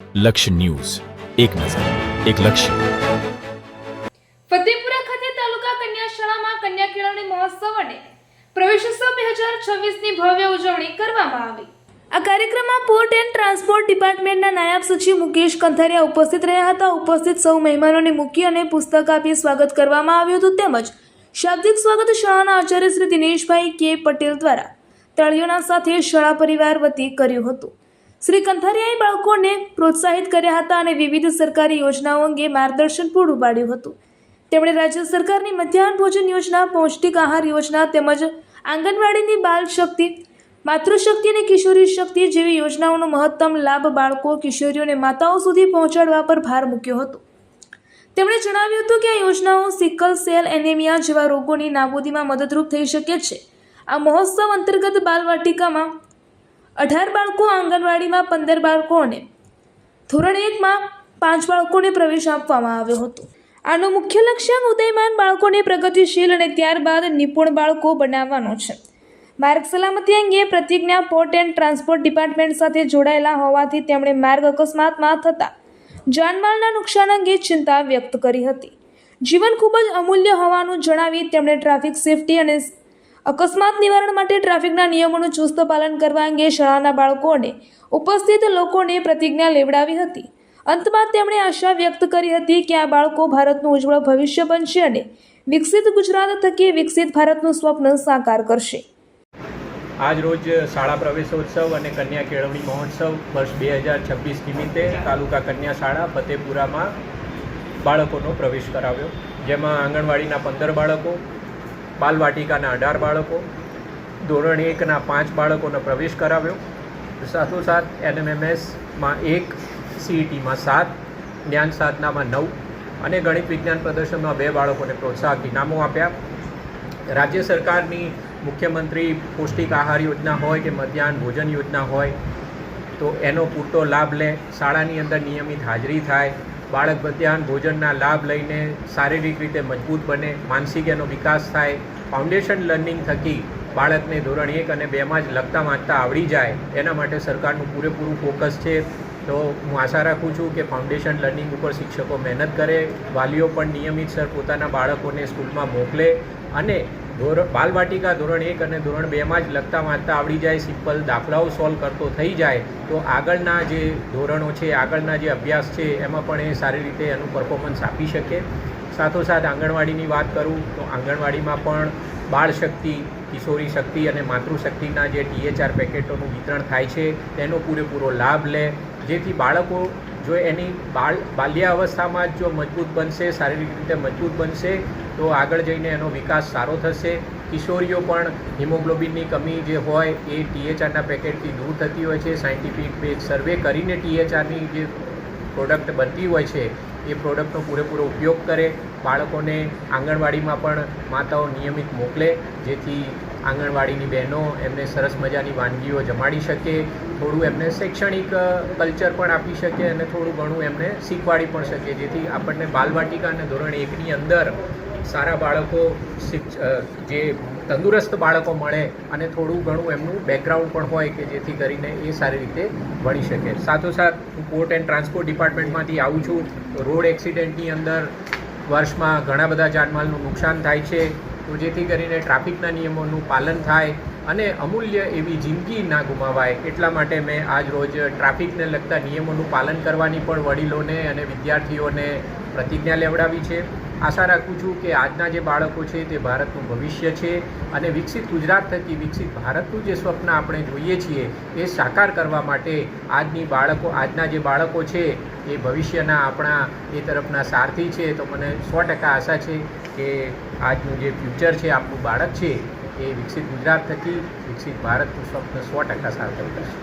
લક્ષ્ય ન્યૂઝ, એક નજર, એક લક્ષ્ય. ફતેપુરા ખાતે તાલુકા કન્યા શાળામાં કન્યા કેળવણી મહોત્સવ અને પ્રવેશોત્સવ 2026ની ભવ્ય ઉજવણી કરવામાં આવી. આ કાર્યક્રમમાં પોર્ટ એન્ડ ટ્રાન્સપોર્ટ ડિપાર્ટમેન્ટના નાયબ સચિવ મુકેશ કંથારિયા ઉપસ્થિત રહ્યા હતા. ઉપસ્થિત સૌ મહેમાનોને મૂકી અને પુસ્તક આપી સ્વાગત કરવામાં આવ્યું હતું. તેમજ શાબ્દિક સ્વાગત શાળાના આચાર્ય શ્રી દિનેશભાઈ કે પટેલ દ્વારા તાળીઓના સાથે શાળા પરિવાર વતી કર્યું હતું. શ્રી કંથારિયાએ બાળકોને પ્રોત્સાહિત કર્યા હતા અને વિવિધ સરકારી યોજનાઓ અંગે માર્ગદર્શન પૂરું પાડ્યું હતું. તેમણે રાજ્ય સરકારની મધ્યાહન ભોજન યોજના, પૌષ્ટિક આહાર યોજના તેમજ આંગણવાડીની બાલ શક્તિ, માતૃશક્તિ અને કિશોરી શક્તિ જેવી યોજનાઓનો મહત્તમ લાભ બાળકો, કિશોરીઓ અને માતાઓ સુધી પહોંચાડવા પર ભાર મૂક્યો હતો. તેમણે જણાવ્યું હતું કે આ યોજનાઓ સિકલ સેલ એનેમિયા જેવા રોગોની નાબૂદીમાં મદદરૂપ થઈ શકે છે. આ મહોત્સવ અંતર્ગત બાલવાટિકામાં 18 બાળકો, આંગણવાડીમાં 15 બાળકો અને ધોરણ 1માં 5 બાળકોને પ્રવેશ આપવામાં આવ્યો હતો. આનો મુખ્ય લક્ષ્યાંક ઉદયમાન બાળકોને પ્રગતિશીલ અને ત્યારબાદ નિપુણ બાળકો બનાવવાનો છે. માર્ગ સલામતી અંગે પ્રતિજ્ઞા પોર્ટ એન્ડ ટ્રાન્સપોર્ટ ડિપાર્ટમેન્ટ સાથે જોડાયેલા હોવાથી તેમણે માર્ગ અકસ્માતમાં થતા જાનમાલના નુકસાન અંગે ચિંતા વ્યક્ત કરી હતી. જીવન ખૂબ જ અમૂલ્ય હોવાનું જણાવી તેમણે ટ્રાફિક સેફટી અને અકસ્માત નિવારણ માટે ટ્રાફિકના નિયમોનું ચુસ્ત પાલન કરવા અંગે શાળાના બાળકો અને ઉપસ્થિત લોકોને પ્રતિજ્ઞા લેવડાવી હતી. અંતમાં તેમણે આશા વ્યક્ત કરી હતી કે આ બાળકો ભારતનું ઉજ્જવળ ભવિષ્ય બનશે અને વિકસિત ગુજરાત થકી વિકસિત ભારતનું સ્વપ્ન સાકાર કરશે. આજ રોજ શાળા પ્રવેશોત્સવ અને કન્યા કેળવણી મહોત્સવ વર્ષ 2026 નિમિત્તે તાલુકા કન્યા શાળા ફતેપુરામાં બાળકોનો પ્રવેશ કરાવ્યો, જેમાં આંગણવાડીના 15 બાળકો, બાલવાટિકાના 18 બાળકો, ધોરણ 1ના 5 બાળકોનો પ્રવેશ કરાવ્યો. સાથોસાથ NMMSમાં 1, CETમાં 7, જ્ઞાન સાધનામાં 9 અને ગણિત વિજ્ઞાન પ્રદર્શનમાં 2 બાળકોને પ્રોત્સાહક ઇનામો આપ્યા. રાજ્ય સરકારની મુખ્યમંત્રી પૌષ્ટિક આહાર યોજના હોય કે મધ્યાહન ભોજન યોજના હોય તો એનો પૂરતો લાભ લે, શાળાની અંદર નિયમિત હાજરી થાય, બાળક મધ્યાહન ભોજનના લાભ લઈને શારીરિક રીતે મજબૂત બને, માનસિક એનો વિકાસ થાય, ફાઉન્ડેશન લર્નિંગ થકી બાળકને ધોરણ 1 અને 2માં જ લખતા વાંચતા આવડી જાય, એના માટે સરકારનું પૂરેપૂરું ફોકસ છે. તો હું આશા રાખું છું કે ફાઉન્ડેશન લર્નિંગ ઉપર શિક્ષકો મહેનત કરે, વાલીઓ પણ નિયમિતસર પોતાના બાળકોને સ્કૂલમાં મોકલે અને બાલવાટિકા ધોરણ 1 અને ધોરણ 2માં જ લખતા વાંચતા આવડી જાય, સિમ્પલ દાખલાઓ સોલ્વ કરતો થઈ જાય તો આગળના જે ધોરણો છે, આગળના જે અભ્યાસ છે એમાં પણ એ સારી રીતે એનું પરફોર્મન્સ આપી શકે. સાથોસાથ આંગણવાડીની વાત કરું તો આંગણવાડીમાં પણ બાળ શક્તિ, કિશોરી શક્તિ અને માતૃશક્તિના જે THR પેકેટોનું વિતરણ થાય છે તેનો પૂરેપૂરો લાભ લે, જેથી બાળકો જો એની બાલ્ય અવસ્થામાં જ જો મજબૂત બનશે, શારીરિક રીતે મજબૂત બનશે તો આગળ જઈને એનો વિકાસ સારો થશે. કિશોરીઓ પણ હિમોગ્લોબિનની કમી જે હોય એ THRના પેકેટથી દૂર થતી હોય છે. સાયન્ટિફિક સર્વે કરીને THRની જે પ્રોડક્ટ બનતી હોય છે એ પ્રોડક્ટનો પૂરેપૂરો ઉપયોગ કરે. બાળકોને આંગણવાડીમાં પણ માતાઓ નિયમિત મોકલે, જેથી આંગણવાડીની બહેનો એમને સરસ મજાની વાનગીઓ જમાડી શકે, થોડું એમને શૈક્ષણિક કલ્ચર પણ આપી શકે અને થોડું ઘણું એમને શીખવાડી પણ શકે, જેથી આપણને બાલવાટિકા અને ધોરણ 1ની અંદર સારા બાળકો, જે તંદુરસ્ત બાળકો મળે અને થોડું ઘણું એમનું બેકગ્રાઉન્ડ પણ હોય કે જેથી કરીને એ સારી રીતે ભણી શકે. સાથોસાથ હું પોર્ટ એન્ડ ટ્રાન્સપોર્ટ ડિપાર્ટમેન્ટમાંથી આવું છું. રોડ એક્સિડન્ટની અંદર વર્ષમાં ઘણા બધા જાનમાલનું નુકસાન થાય છે, તો જેથી કરીને ટ્રાફિકના નિયમોનું પાલન થાય અને અમૂલ્ય એવી જિંદગી ના ગુમાવાય એટલા માટે મેં આજ રોજ ટ્રાફિકને લગતા નિયમોનું પાલન કરવાની પણ વડીલોને અને વિદ્યાર્થીઓને પ્રતિજ્ઞા લેવડાવી છે. આશા રાખું છું કે આજના જે બાળકો છે તે ભારતનું ભવિષ્ય છે અને વિકસિત ગુજરાત થકી વિકસિત ભારતનું જે સ્વપ્ન આપણે જોઈએ છીએ એ સાકાર કરવા માટે આજના જે બાળકો છે એ ભવિષ્યના આપણા એ તરફના સારથી છે. તો મને 100% આશા છે કે આજનું જે ફ્યુચર છે, આપણું બાળક છે એ વિકસિત ગુજરાત થકી વિકસિત ભારતનું સ્વપ્ન 100% સાર્થક કરશે.